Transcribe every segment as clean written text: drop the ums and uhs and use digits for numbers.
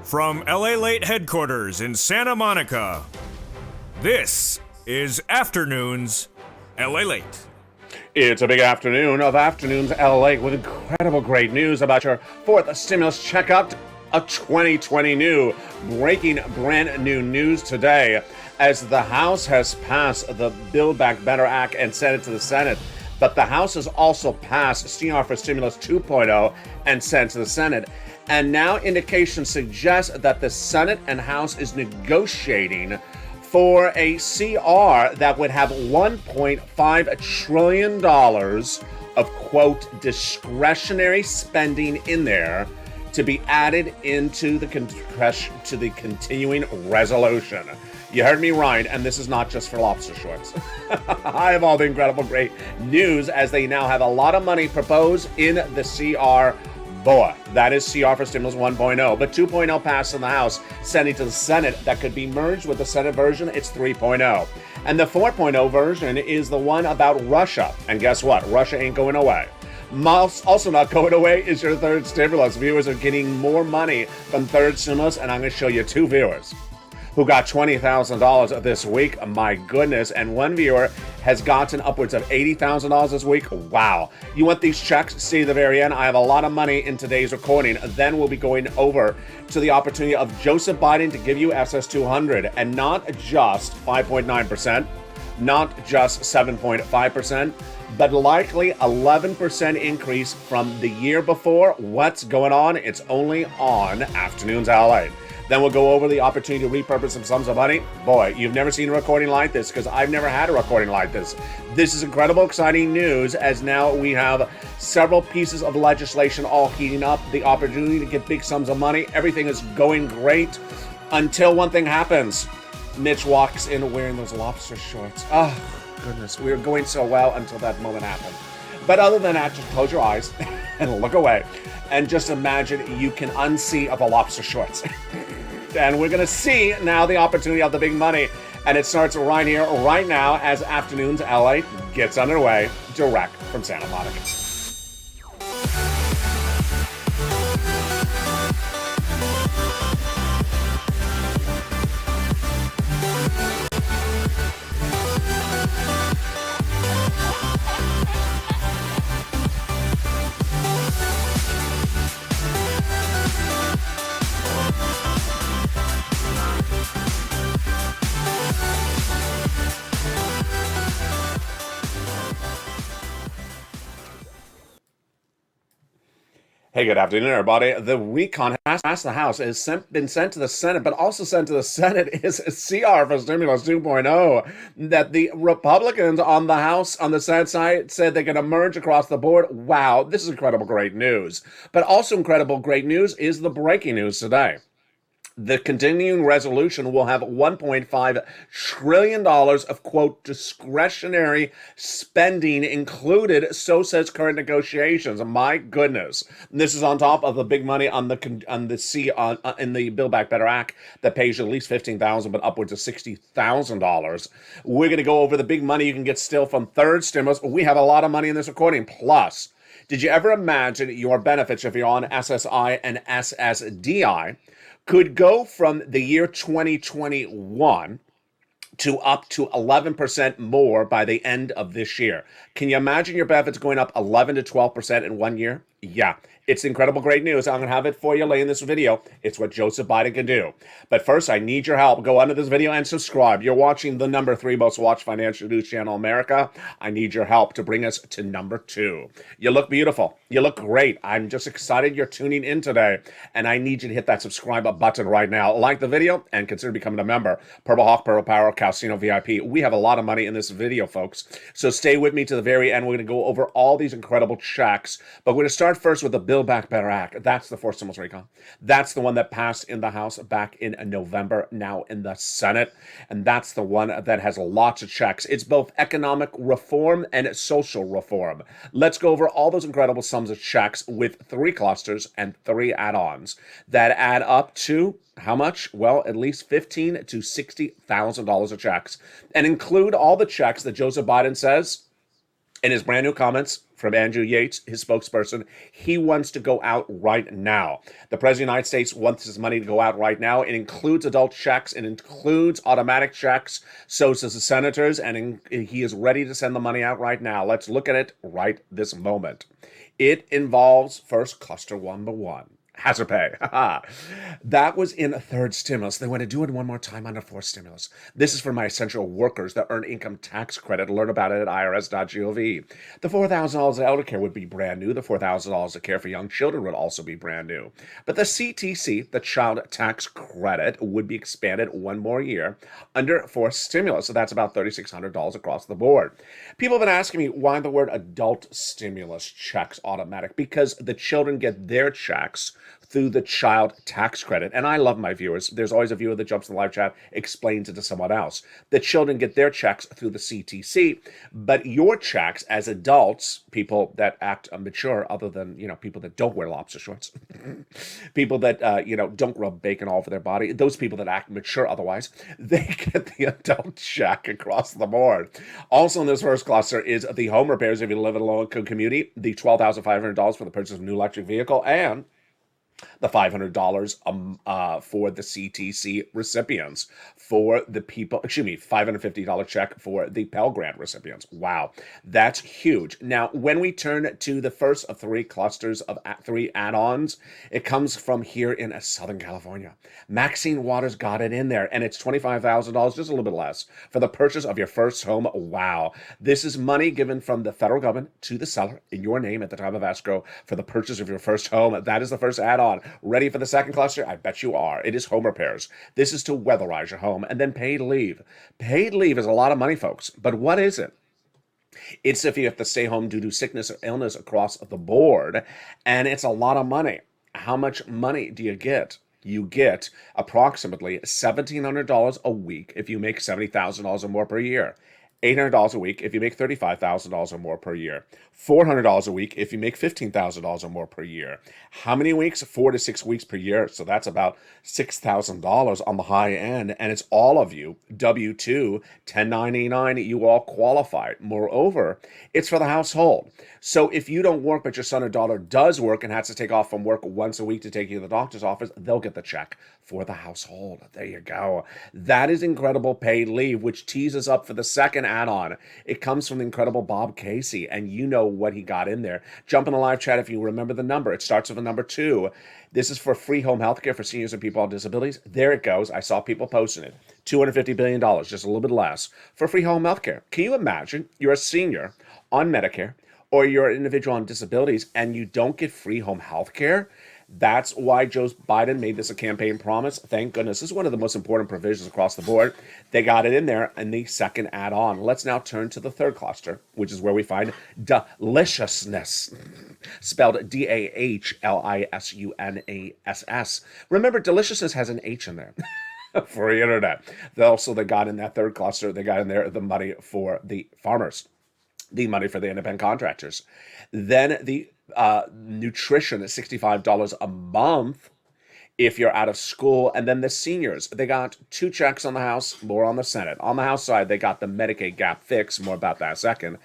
From LALATE headquarters in Santa Monica, this is Afternoons LALATE. It's a big afternoon of Afternoons LA with incredible great news about your fourth stimulus checkup of 2020 new. Breaking brand new news today as the House has passed the Build Back Better Act and sent it to the Senate. But the House has also passed CR for Stimulus 2.0 and sent to the Senate. And now indications suggest that the Senate and House is negotiating for a CR that would have $1.5 trillion of, quote, discretionary spending in there to be added into the continuing resolution. You heard me right, and this is not just for lobster shorts. I have all the incredible great news as they now have a lot of money proposed in the CR. Boy, that is CR for Stimulus 1.0, but 2.0 passed in the House, sending to the Senate that could be merged with the Senate version. It's 3.0. And the 4.0 version is the one about Russia. And guess what? Russia ain't going away. Also not going away is your third stimulus. Viewers are getting more money from third stimulus, and I'm going to show you two viewers who got $20,000 this week. My goodness. And one viewer has gotten upwards of $80,000 this week. Wow. You want these checks? See the very end. I have a lot of money in today's recording. Then we'll be going over to the opportunity of Joseph Biden to give you SS200, and not just 5.9%, not just 7.5%, but likely 11% increase from the year before. What's going on? It's only on Afternoons LA. Then we'll go over the opportunity to repurpose some sums of money. Boy, you've never seen a recording like this, because I've never had a recording like this. This is incredible, exciting news, as now we have several pieces of legislation all heating up. The opportunity to get big sums of money. Everything is going great until one thing happens. Mitch walks in wearing those lobster shorts. Oh, goodness. We were going so well until that moment happened. But other than that, just close your eyes and look away. And just imagine you can unsee of the lobster shorts. And we're going to see now the opportunity of the big money. And it starts right here, right now, as Afternoons LA gets underway, direct from Santa Monica. Hey, good afternoon, everybody. The recon has passed the House. It has been sent to the Senate, but also sent to the Senate is a CR for Stimulus 2.0 that the Republicans on the House, on the Senate side, said they're going to merge across the board. Wow, this is incredible great news. But also incredible great news is the breaking news today. The continuing resolution will have $1.5 trillion of, quote, discretionary spending included, so says current negotiations. My goodness. This is on top of the big money in the Build Back Better Act that pays you at least $15,000, but upwards of $60,000. We're going to go over the big money you can get still from third stimulus. We have a lot of money in this recording. Plus, did you ever imagine your benefits if you're on SSI and SSDI could go from the year 2021 to up to 11% more by the end of this year? Can you imagine your benefits going up 11 to 12% in 1 year? Yeah, it's incredible great news. I'm going to have it for you later in this video. It's what Joseph Biden can do. But first, I need your help. Go under this video and subscribe. You're watching the number 3 most watched financial news channel in America. I need your help to bring us to number 2. You look beautiful. You look great. I'm just excited you're tuning in today. And I need you to hit that subscribe button right now. Like the video and consider becoming a member. Purple Hawk, Purple Power, Calcino VIP. We have a lot of money in this video, folks. So stay with me to the very end. We're going to go over all these incredible checks. But we're going to start first with the Build Back Better Act. That's the fourth stimulus recon. That's the one that passed in the House back in November, now in the Senate. And that's the one that has lots of checks. It's both economic reform and social reform. Let's go over all those incredible sums of checks with 3 clusters and 3 add-ons that add up to how much? Well, at least $15,000 to $60,000 of checks, and include all the checks that Joseph Biden says In his brand new comments from Andrew Yates, his spokesperson, he wants to go out right now. The President of the United States wants his money to go out right now. It includes adult checks. It includes automatic checks. So does the senators, and he is ready to send the money out right now. Let's look at it right this moment. It involves first cluster number one. Hazard pay. That was in a third stimulus. They want to do it one more time under fourth stimulus. This is for my essential workers that earn income tax credit. Learn about it at irs.gov. The $4,000 of elder care would be brand new. The $4,000 of care for young children would also be brand new. But the CTC, the child tax credit, would be expanded one more year under fourth stimulus. So that's about $3,600 across the board. People have been asking me why the word adult stimulus checks automatic, because the children get their checks through the child tax credit. And I love my viewers. There's always a viewer that jumps in the live chat, explains it to someone else. The children get their checks through the CTC, but your checks as adults, people that act mature, other than, people that don't wear lobster shorts, people that, don't rub bacon all over their body, those people that act mature otherwise, they get the adult check across the board. Also in this first cluster is the home repairs if you live in a low-income community, the $12,500 for the purchase of a new electric vehicle, and the $500 for the CTC recipients, for the people, $550 check for the Pell Grant recipients. Wow, that's huge. Now, when we turn to the first of three clusters of three add-ons, it comes from here in Southern California. Maxine Waters got it in there, and it's $25,000, just a little bit less, for the purchase of your first home. Wow. This is money given from the federal government to the seller in your name at the time of escrow for the purchase of your first home. That is the first add-on. Ready for the second cluster? I bet you are. It is home repairs. This is to weatherize your home. And then paid leave. Paid leave is a lot of money, folks. But what is it? It's if you have to stay home due to sickness or illness across the board. And it's a lot of money. How much money do you get? You get approximately $1,700 a week if you make $70,000 or more per year. $800 a week if you make $35,000 or more per year. $400 a week if you make $15,000 or more per year. How many weeks? 4 to 6 weeks per year. So that's about $6,000 on the high end. And it's all of you, W-2, 1099, you all qualify. Moreover, it's for the household. So if you don't work, but your son or daughter does work and has to take off from work once a week to take you to the doctor's office, they'll get the check for the household. There you go. That is incredible paid leave, which tees us up for the second add-on. It comes from the incredible Bob Casey, and you know what he got in there. Jump in the live chat if you remember the number. It starts with a number 2. This is for free home health care for seniors and people on disabilities. There it goes. I saw people posting it. $250 billion, just a little bit less, for free home health care. Can you imagine you're a senior on Medicare or you're an individual on disabilities and you don't get free home health care? That's why Joe Biden made this a campaign promise. Thank goodness. This is one of the most important provisions across the board. They got it in there in the second add-on. Let's now turn to the third cluster, which is where we find deliciousness, spelled D-A-H-L-I-S-U-N-A-S-S. Remember, deliciousness has an H in there. For the internet. They got in that third cluster, they got in there the money for the farmers, the money for the independent contractors. Then the nutrition is $65 a month if you're out of school. And then the seniors, they got 2 checks on the House, more on the Senate. On the House side, they got the Medicaid gap fix, more about that in a second,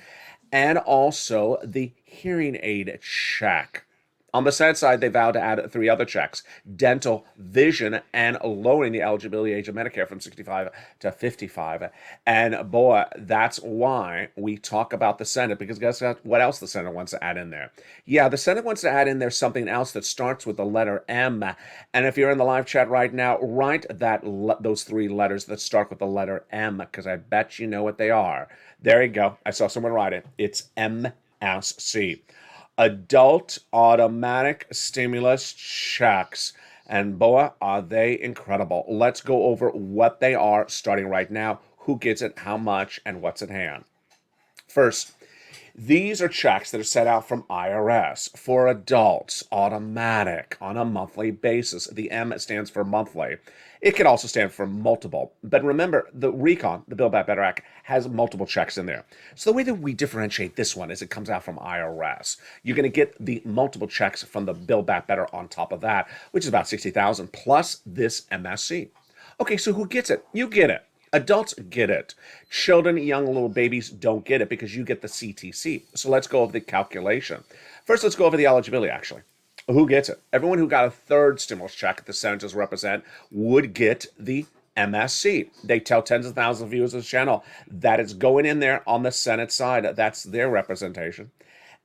and also the hearing aid check. On the Senate side, they vowed to add 3 other checks: dental, vision, and lowering the eligibility age of Medicare from 65 to 55. And boy, that's why we talk about the Senate, because guess what else the Senate wants to add in there? Yeah, the Senate wants to add in there something else that starts with the letter M. And if you're in the live chat right now, write those 3 letters that start with the letter M, because I bet you know what they are. There you go. I saw someone write it. It's MSC. Adult automatic stimulus checks. And boy, are they incredible. Let's go over what they are starting right now, who gets it, how much, and what's at hand. First, these are checks that are sent out from IRS for adults, automatic, on a monthly basis. The M stands for monthly. It can also stand for multiple. But remember, the RECON, the Build Back Better Act, has multiple checks in there. So the way that we differentiate this one is it comes out from IRS. You're going to get the multiple checks from the Build Back Better on top of that, which is about $60,000 plus this MSC. Okay, so who gets it? You get it. Adults get it. Children, young little babies don't get it because you get the CTC. So let's go over the calculation. First, let's go over the eligibility, actually. Who gets it? Everyone who got a third stimulus check that the senators represent would get the MSC. They tell tens of thousands of viewers of this channel that it's going in there on the Senate side. That's their representation.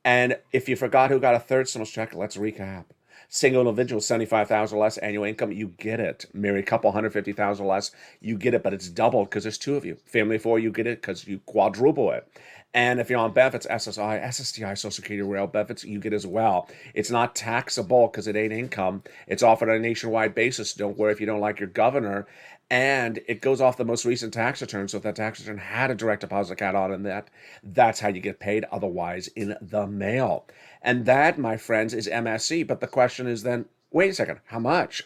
And if you forgot who got a third stimulus check, let's recap. Single individual, 75,000 or less annual income, you get it. Married couple, 150,000 or less, you get it, but it's doubled because there's two of you. Family of four, you get it because you quadruple it. And if you're on benefits, SSI, SSDI, Social Security, rail benefits, you get as well. It's not taxable because it ain't income. It's offered on a nationwide basis. Don't worry if you don't like your governor. And it goes off the most recent tax return. So if that tax return had a direct deposit account on that, that's how you get paid, otherwise in the mail. And that, my friends, is MSC. But the question is then, wait a second, how much?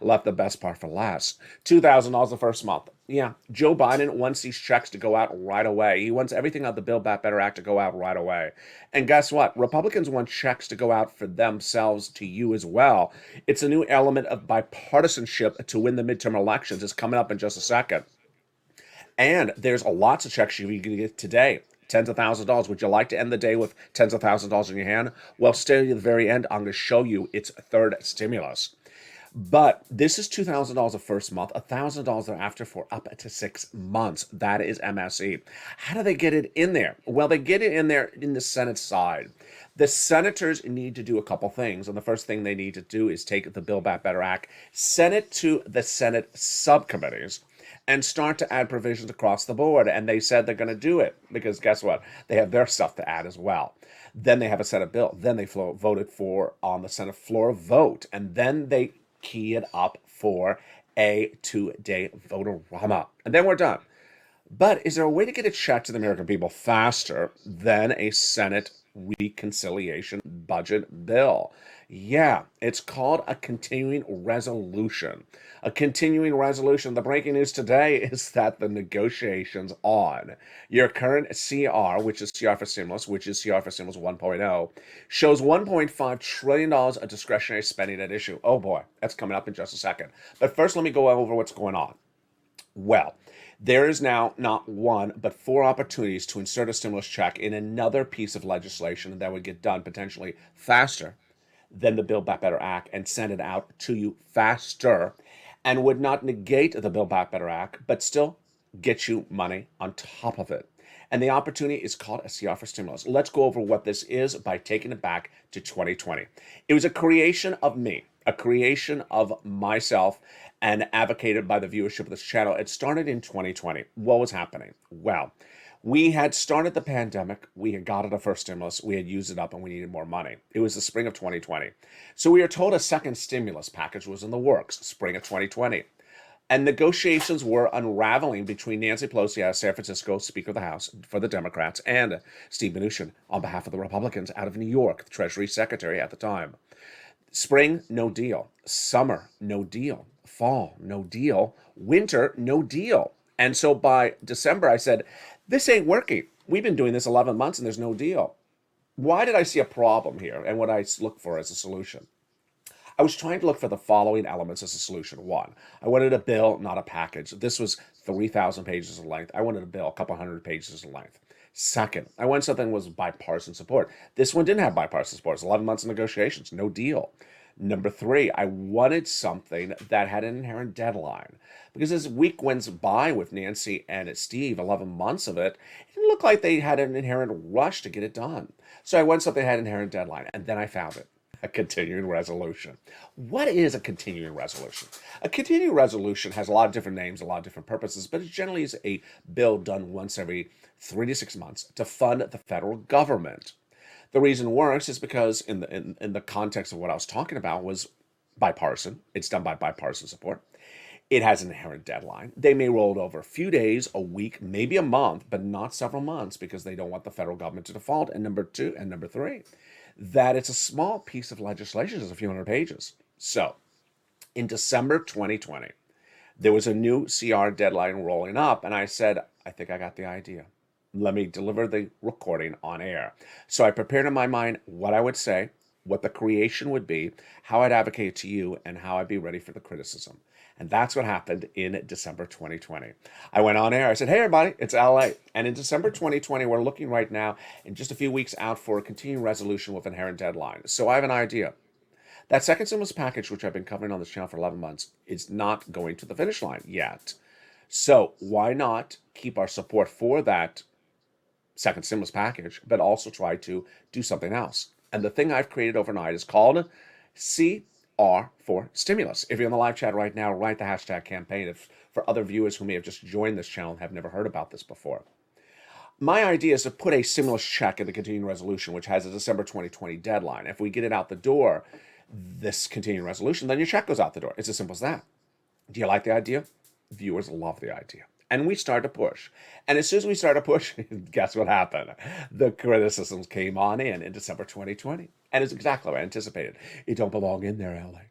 Left the best part for last. $2,000 the first month. Yeah, Joe Biden wants these checks to go out right away. He wants everything out the Build Back Better Act to go out right away. And guess what? Republicans want checks to go out for themselves to you as well. It's a new element of bipartisanship to win the midterm elections. It's coming up in just a second. And there's lots of checks you can get today. Tens of thousands of dollars. Would you like to end the day with tens of thousands of dollars in your hand? Well, stay to the very end. I'm going to show you its third stimulus. But this is $2,000 the first month, $1,000 thereafter for up to 6 months. That is MSE. How do they get it in there? Well, they get it in there in the Senate side. The senators need to do a couple things. And the first thing they need to do is take the Build Back Better Act, send it to the Senate subcommittees, and start to add provisions across the board. And they said they're going to do it because guess what? They have their stuff to add as well. Then they have a Senate bill. Then they vote it for on the Senate floor vote. And then they key it up for a 2-day vote-a-rama. And then we're done. But is there a way to get a check to the American people faster than a Senate reconciliation budget bill? Yeah, it's called a continuing resolution. A continuing resolution. The breaking news today is that the negotiations on your current CR, which is CR for stimulus, which is CR for stimulus 1.0, shows $1.5 trillion of discretionary spending at issue. Oh boy, that's coming up in just a second. But first, let me go over what's going on. Well, there is now not one, but 4 opportunities to insert a stimulus check in another piece of legislation that would get done potentially faster than the Build Back Better Act and send it out to you faster and would not negate the Build Back Better Act, but still get you money on top of it. And the opportunity is called a CR for stimulus. Let's go over what this is by taking it back to 2020. It was a creation of me, a creation of myself, and advocated by the viewership of this channel. It started in 2020. What was happening? Well, we had started the pandemic. We had got the first stimulus. We had used it up and we needed more money. It was the spring of 2020. So we were told a second stimulus package was in the works, spring of 2020. And negotiations were unraveling between Nancy Pelosi out of San Francisco, Speaker of the House for the Democrats, and Steve Mnuchin on behalf of the Republicans out of New York, the Treasury Secretary at the time. Spring, no deal. Summer, no deal. Fall, no deal. Winter, no deal. And so by December, I said, this ain't working. We've been doing this 11 months and there's no deal. Why did I see a problem here and what I look for as a solution? I was trying to look for the following elements as a solution. 1, I wanted a bill, not a package. This was 3,000 pages in length. I wanted a bill, a couple hundred pages in length. Second, I wanted something that was bipartisan support. This one didn't have bipartisan support. It's 11 months of negotiations, no deal. Number 3, I wanted something that had an inherent deadline. Because as week went by with Nancy and Steve, 11 months of it, it didn't look like they had an inherent rush to get it done. So I wanted something that had an inherent deadline, and then I found it. A continuing resolution. What is a continuing resolution? A continuing resolution has a lot of different names, a lot of different purposes, but it generally is a bill done once every 3 to 6 months to fund the federal government. The reason it works is because in the context of what I was talking about was bipartisan. It's done by bipartisan support. It has an inherent deadline. They may roll it over a few days, a week, maybe a month, but not several months because they don't want the federal government to default. And number 2 and number 3, that it's a small piece of legislation, just a few hundred pages. So in December 2020, there was a new CR deadline rolling up, and I said, I think I got the idea. Let me deliver the recording on air. So I prepared in my mind what I would say, what the creation would be, how I'd advocate it to you, and how I'd be ready for the criticism. And that's what happened in December 2020. I went on air. I said, hey, everybody, it's LA. And in December 2020, we're looking right now in just a few weeks out for a continuing resolution with inherent deadline. So I have an idea. That second stimulus package, which I've been covering on this channel for 11 months, is not going to the finish line yet. So why not keep our support for that second stimulus package, but also try to do something else? And the thing I've created overnight is called CR for stimulus. If you're in the live chat right now, write the hashtag campaign. If for other viewers who may have just joined this channel and have never heard about this before. My idea is to put a stimulus check in the continuing resolution, which has a December 2020 deadline. If we get it out the door, this continuing resolution, then your check goes out the door. It's as simple as that. Do you like the idea? Viewers love the idea. And we started to push. And as soon as we started to push, guess what happened? The criticisms came on in December 2020. And it's exactly what I anticipated. It don't belong in there, LA.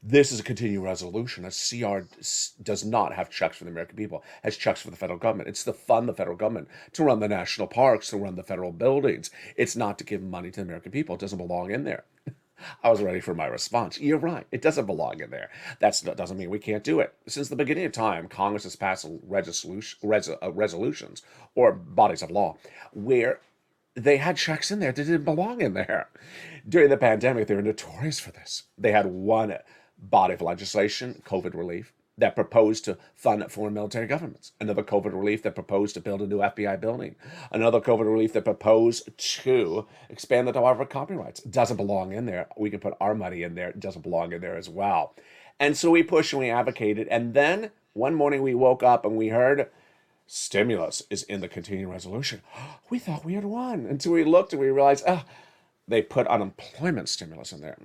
This is a continuing resolution. A CR does not have checks for the American people, it has checks for the federal government. It's to fund the federal government, to run the national parks, to run the federal buildings. It's not to give money to the American people. It doesn't belong in there. I was ready for my response. You're right. It doesn't belong in there. That doesn't mean we can't do it. Since the beginning of time, Congress has passed resolutions or bodies of law where they had checks in there that didn't belong in there. During the pandemic, they were notorious for this. They had one body of legislation, COVID relief, that proposed to fund foreign military governments. Another COVID relief that proposed to build a new FBI building. Another COVID relief that proposed to expand the Department of Copyrights. It doesn't belong in there. We can put our money in there. It doesn't belong in there as well. And so we pushed and we advocated. And then one morning we woke up and we heard stimulus is in the continuing resolution. We thought we had won until we looked and we realized, they put unemployment stimulus in there.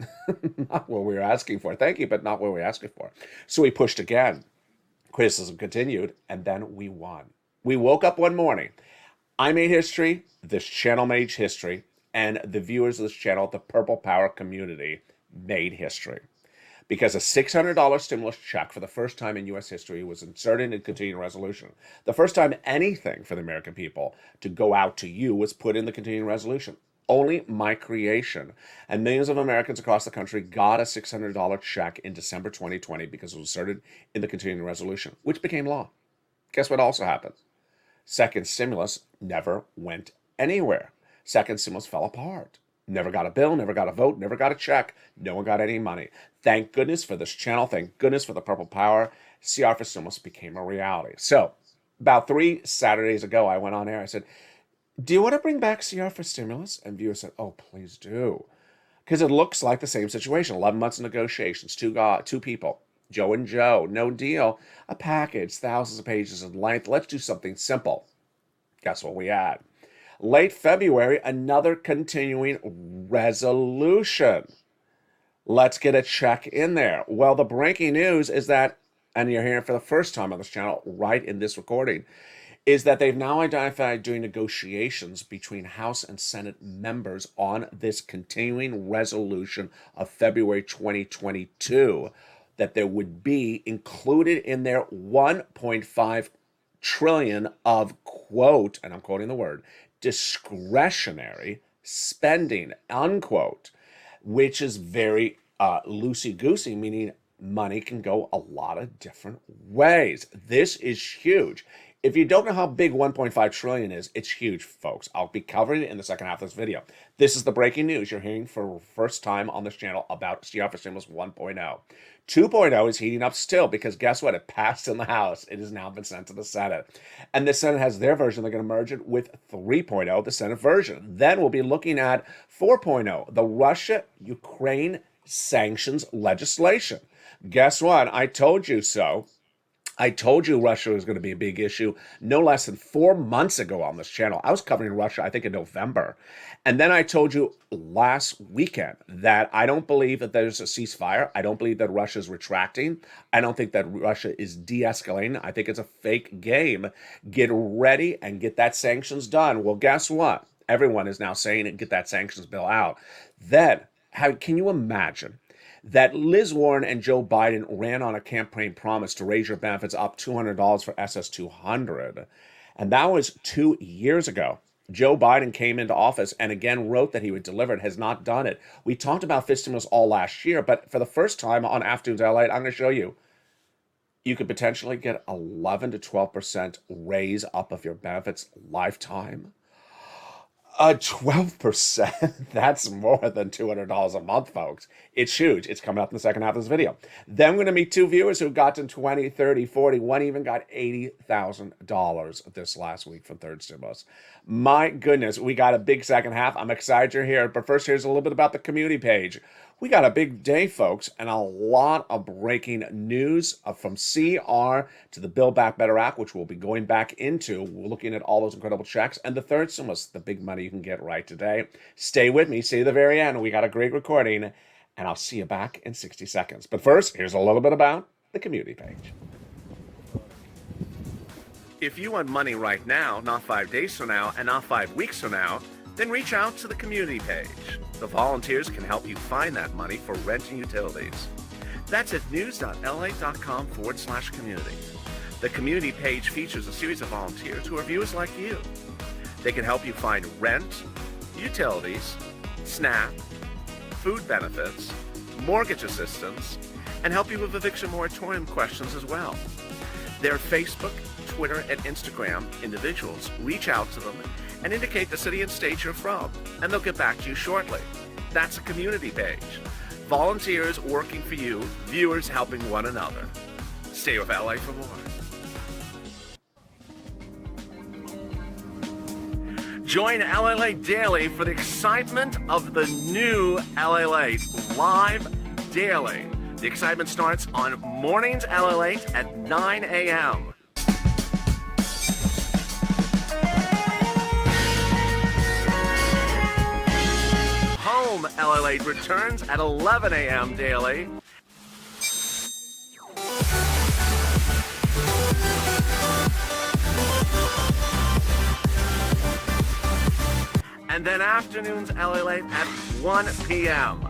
Not what we were asking for. Thank you, but not what we were asking for. So we pushed again. Criticism continued, and then we won. We woke up one morning. I made history. This channel made history. And the viewers of this channel, the Purple Power community, made history. Because a $600 stimulus check for the first time in U.S. history was inserted in continuing resolution. The first time anything for the American people to go out to you was put in the continuing resolution. Only my creation. And millions of Americans across the country got a $600 check in December 2020 because it was inserted in the continuing resolution, which became law. Guess what also happened? Second stimulus never went anywhere. Second stimulus fell apart. Never got a bill, never got a vote, never got a check. No one got any money. Thank goodness for this channel. Thank goodness for the Purple Power. CR for stimulus became a reality. So about 3 Saturdays ago, I went on air. I said, do you want to bring back CR for stimulus? And viewers said, oh, please do. Because it looks like the same situation. 11 months of negotiations, two people, Joe and Joe, no deal, a package, thousands of pages in length. Let's do something simple. Guess what we had? Late February, another continuing resolution. Let's get a check in there. Well, the breaking news is that, and you're hearing it for the first time on this channel, right in this recording, is that they've now identified during negotiations between House and Senate members on this continuing resolution of February 2022 that there would be included in their 1.5 trillion of, quote, and I'm quoting the word, discretionary spending, unquote, which is very loosey-goosey, meaning money can go a lot of different ways. This is huge. If you don't know how big 1.5 trillion is, it's huge, folks. I'll be covering it in the second half of this video. This is the breaking news you're hearing for the first time on this channel about CR for Stimulus 1.0. 2.0 is heating up still because guess what? It passed in the House. It has now been sent to the Senate. And the Senate has their version. They're going to merge it with 3.0, the Senate version. Then we'll be looking at 4.0, the Russia-Ukraine sanctions legislation. Guess what? I told you so. I told you Russia was going to be a big issue no less than 4 months ago on this channel. I was covering Russia, I think, in November. And then I told you last weekend that I don't believe that there's a ceasefire. I don't believe that Russia is retracting. I don't think that Russia is de-escalating. I think it's a fake game. Get ready and get that sanctions done. Well, guess what? Everyone is now saying it, get that sanctions bill out. Then, can you imagine that Liz Warren and Joe Biden ran on a campaign promise to raise your benefits up $200 for SS200. And that was 2 years ago. Joe Biden came into office and again wrote that he would deliver it, has not done it. We talked about fifth stimulus all last year, but for the first time on Afternoons LA, I'm going to show you. You could potentially get 11 to 12% raise up of your benefits lifetime. 12%, that's more than $200 a month, folks. It's huge. It's coming up in the second half of this video. Then we're going to meet two viewers who got to 20, 30, 40. One even got $80,000 this last week from third stimulus. My goodness, we got a big second half. I'm excited you're here. But first, here's a little bit about the community page. We got a big day, folks, and a lot of breaking news from CR to the Build Back Better Act, which we'll be going back into. We're looking at all those incredible checks and the third stimulus, the big money you can get right today. Stay with me. Stay to the very end. We got a great recording, and I'll see you back in 60 seconds. But first, here's a little bit about the community page. If you want money right now, not 5 days from now, and not 5 weeks from now, then reach out to the community page. The volunteers can help you find that money for rent and utilities. That's at news.la.com/community. The community page features a series of volunteers who are viewers like you. They can help you find rent, utilities, SNAP, food benefits, mortgage assistance, and help you with eviction moratorium questions as well. Their Facebook, Twitter, and Instagram individuals reach out to them and indicate the city and state you're from, and they'll get back to you shortly. That's a community page. Volunteers working for you, viewers helping one another. Stay with LA for more. Join LALATE Daily for the excitement of the new LALATE live daily. The excitement starts on mornings LALATE at 9 a.m. Home LALATE returns at 11 a.m. daily. And then afternoons LALATE at 1 p.m.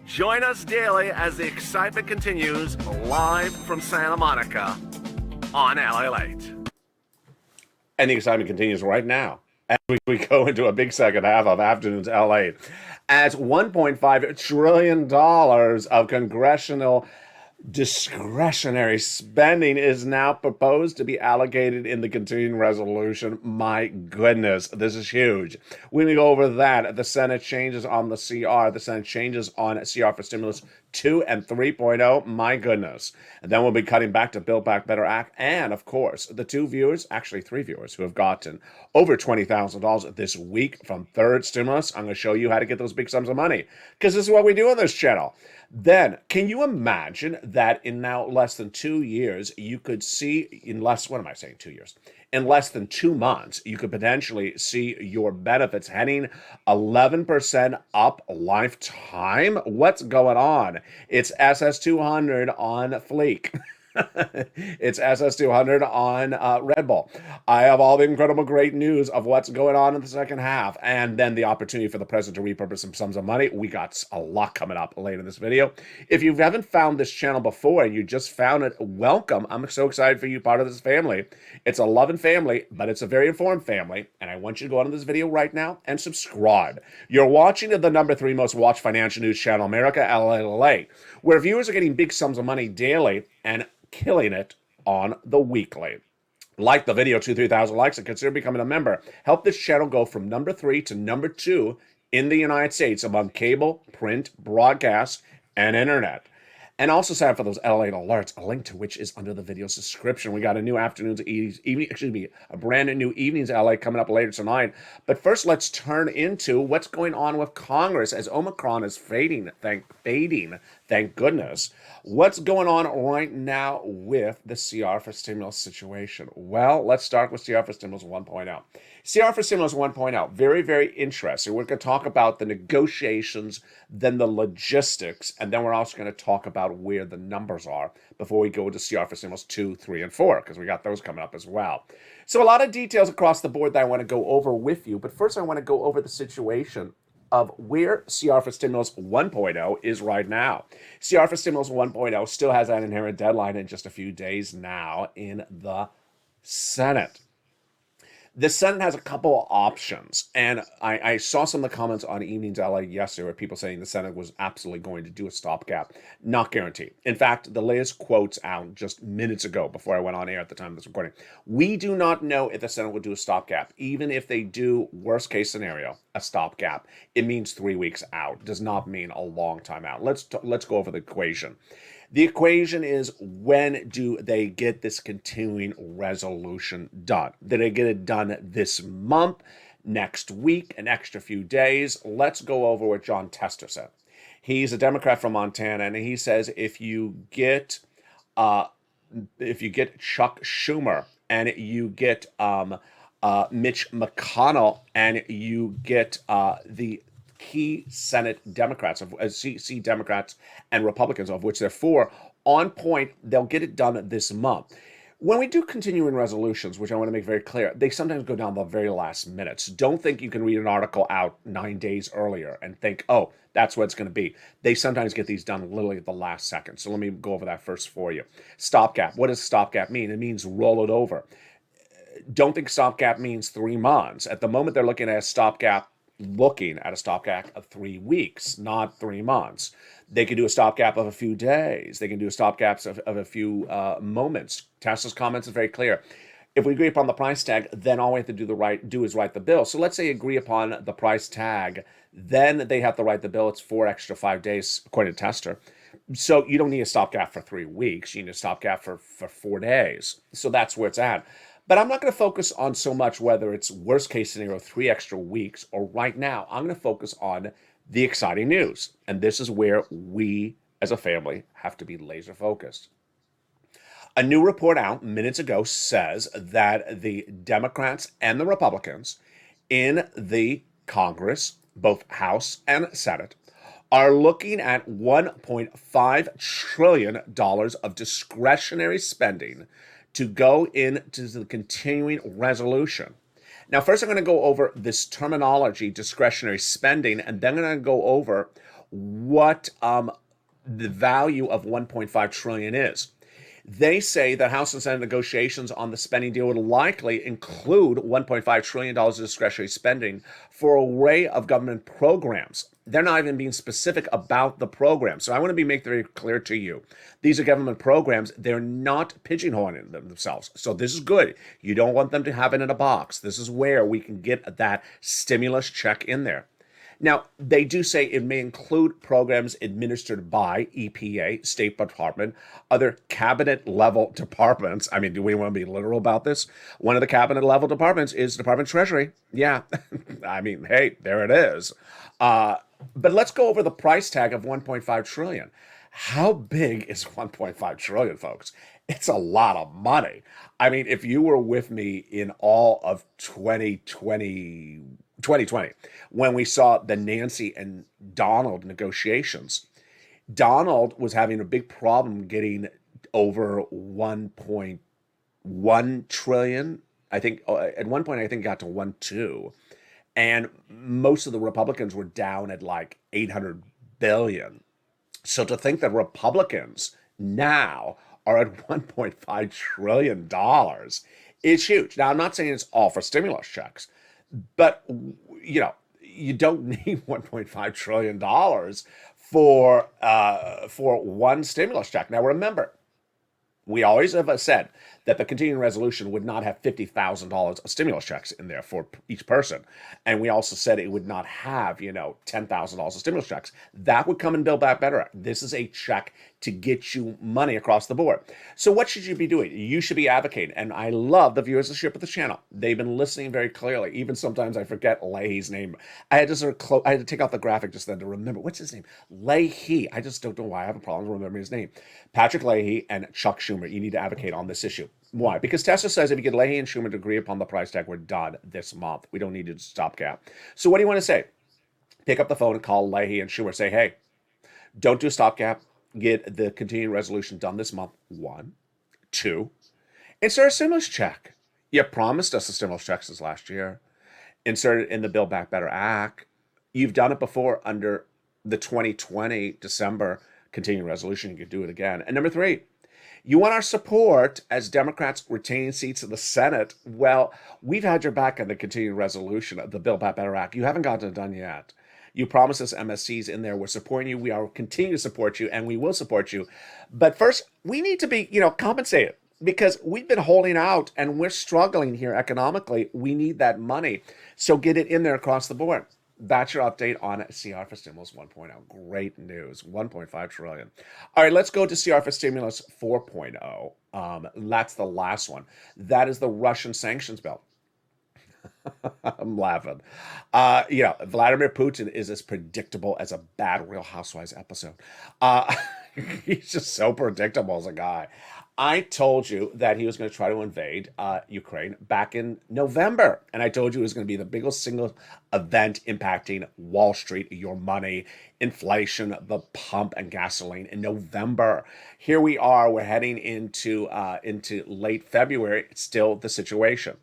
Join us daily as the excitement continues live from Santa Monica on LALATE. And the excitement continues right now as we go into a big second half of Afternoons LA. As $1.5 trillion of congressional discretionary spending is now proposed to be allocated in the continuing resolution. My goodness, this is huge. We're going to go over that. The Senate changes on the CR. The Senate changes on CR for Stimulus 2 and 3.0. My goodness. And then we'll be cutting back to Build Back Better Act. And, of course, the two viewers, actually three viewers, who have gotten over $20,000 this week from third stimulus. I'm going to show you how to get those big sums of money, because this is what we do on this channel. Then, can you imagine that in now less than 2 years, you could see, in less, what am I saying, 2 years? In less than 2 months, you could potentially see your benefits heading 11% up lifetime? What's going on? It's SS200 on Fleek. It's SS200 on Red Bull. I have all the incredible great news of what's going on in the second half, and then the opportunity for the president to repurpose some sums of money. We got a lot coming up later in this video. If you haven't found this channel before and you just found it, welcome. I'm so excited for you, part of this family. It's a loving family, but it's a very informed family, and I want you to go on to this video right now and subscribe. You're watching the number 3 most watched financial news channel, America, LALATE, where viewers are getting big sums of money daily and killing it on the weekly. Like the video, 2,000-3,000 likes, and consider becoming a member. Help this channel go from number 3 to number 2 in the United States among cable, print, broadcast, and internet. And also sign up for those LALATE alerts, a link to which is under the video's description. We got a new afternoons, a brand new evenings LA coming up later tonight. But first, let's turn into what's going on with Congress as Omicron is fading, thank goodness. What's going on right now with the CR for Stimulus situation? Well, let's start with CR for Stimulus 1.0. CR for Stimulus 1.0, very, very interesting. We're going to talk about the negotiations, then the logistics, and then we're also going to talk about where the numbers are before we go into CR for Stimulus 2, 3, and 4, because we got those coming up as well. So a lot of details across the board that I want to go over with you, but first I want to go over the situation of where CR for Stimulus 1.0 is right now. CR for Stimulus 1.0 still has that inherent deadline in just a few days now in the Senate. The Senate has a couple of options, and I saw some of the comments on Evenings LA yesterday where people saying the Senate was absolutely going to do a stopgap. Not guaranteed. In fact, the latest quotes out just minutes ago before I went on air at the time of this recording. We do not know if the Senate will do a stopgap. Even if they do, worst case scenario, a stopgap, it means 3 weeks out. Does not mean a long time out. Let's go over the equation. The equation is, when do they get this continuing resolution done? Did they get it done this month, next week, an extra few days? Let's go over what John Tester said. He's a Democrat from Montana, and he says if you get Chuck Schumer and you get Mitch McConnell and you get the key Senate Democrats, see Democrats and Republicans, of which there are 4, on point, they'll get it done this month. When we do continuing resolutions, which I want to make very clear, they sometimes go down the very last minutes. Don't think you can read an article out 9 days earlier and think, oh, that's what it's going to be. They sometimes get these done literally at the last second. So let me go over that first for you. Stopgap. What does stopgap mean? It means roll it over. Don't think stopgap means 3 months. At the moment, they're looking at a stopgap of 3 weeks, not 3 months. They can do a stopgap of a few days. They can do a stopgaps of a few moments. Tesla's comments is very clear. If we agree upon the price tag, then all we have to do is write the bill. So let's say agree upon the price tag, then they have to write the bill. It's 4 extra 5 days, according to Tester. So you don't need a stopgap for 3 weeks. You need a stopgap for 4 days. So that's where it's at. But I'm not going to focus on so much whether it's worst case scenario, 3 extra weeks, or right now. I'm going to focus on the exciting news. And this is where we as a family have to be laser focused. A new report out minutes ago says that the Democrats and the Republicans in the Congress, both House and Senate, are looking at $1.5 trillion of discretionary spending to go into the continuing resolution. Now, first I'm going to go over this terminology, discretionary spending, and then I'm going to go over what the value of $1.5 trillion is. They say that House and Senate negotiations on the spending deal would likely include $1.5 trillion of discretionary spending for an array of government programs. They're not even being specific about the program. So I want to make very clear to you. These are government programs. They're not pigeonholing themselves. So this is good. You don't want them to have it in a box. This is where we can get that stimulus check in there. Now, they do say it may include programs administered by EPA, State Department, other cabinet-level departments. I mean, do we want to be literal about this? One of the cabinet-level departments is Department of Treasury. Yeah, I mean, hey, there it is. But let's go over the price tag of $1.5 trillion. How big is $1.5 trillion, folks? It's a lot of money. I mean, if you were with me in all of 2020, when we saw the Nancy and Donald negotiations, Donald was having a big problem getting over 1.1 trillion. I think at one point, I think it got to 1.2. And most of the Republicans were down at like 800 billion. So to think that Republicans now are at $1.5 trillion is huge. Now, I'm not saying it's all for stimulus checks, but, you know, you don't need $1.5 trillion for one stimulus check. Now, remember, we always have said that the continuing resolution would not have $50,000 of stimulus checks in there for each person. And we also said it would not have, $10,000 of stimulus checks. That would come in Build Back Better Act. This is a check to get you money across the board. So what should you be doing? You should be advocating. And I love the viewership of the channel. They've been listening very clearly. Even sometimes I forget Leahy's name. I had to take off the graphic just then to remember. What's his name? Leahy. I just don't know why I have a problem remembering his name. Patrick Leahy and Chuck Schumer. You need to advocate on this issue. Why? Because Tesla says if you get Leahy and Schumer to agree upon the price tag, we're done this month. We don't need to stopgap. So what do you want to say? Pick up the phone and call Leahy and Schumer. Say, hey, don't do a stopgap. Get the continuing resolution done this month. 1, 2. Insert a stimulus check. You promised us a stimulus check since last year. Insert it in the Build Back Better Act. You've done it before under the 2020 December continuing resolution. You could do it again. And number three, you want our support as Democrats retain seats in the Senate. Well, we've had your back on the continuing resolution of the Build Back Better Act. You haven't gotten it done yet. You promised us MSCs in there. We're supporting you. We are continue to support you, and we will support you. But first, we need to be, compensated because we've been holding out and we're struggling here economically. We need that money. So get it in there across the board. That's your update on CR for Stimulus 1.0. Great news, 1.5 trillion. All right, let's go to CR for Stimulus 4.0. That's the last one. That is the Russian sanctions bill. I'm laughing. Vladimir Putin is as predictable as a bad Real Housewives episode. He's just so predictable as a guy. I told you that he was going to try to invade Ukraine back in November. And I told you it was going to be the biggest single event impacting Wall Street, your money, inflation, the pump, and gasoline in November. Here we are. We're heading into late February. It's still the situation.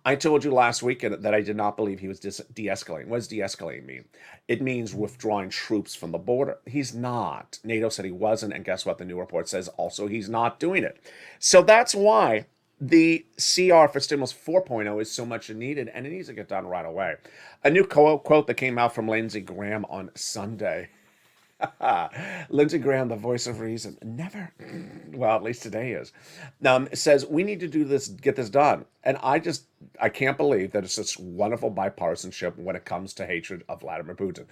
I told you last weekend that I did not believe he was de-escalating. What does de-escalating mean? It means withdrawing troops from the border. He's not. NATO said he wasn't, and guess what? The new report says also he's not doing it. So that's why the CR for Stimulus 4.0 is so much needed, and it needs to get done right away. A new quote that came out from Lindsey Graham on Sunday. Lindsey Graham, the voice of reason, never, well, at least today is, says we need to do this, get this done. And I can't believe that it's such wonderful bipartisanship when it comes to hatred of Vladimir Putin.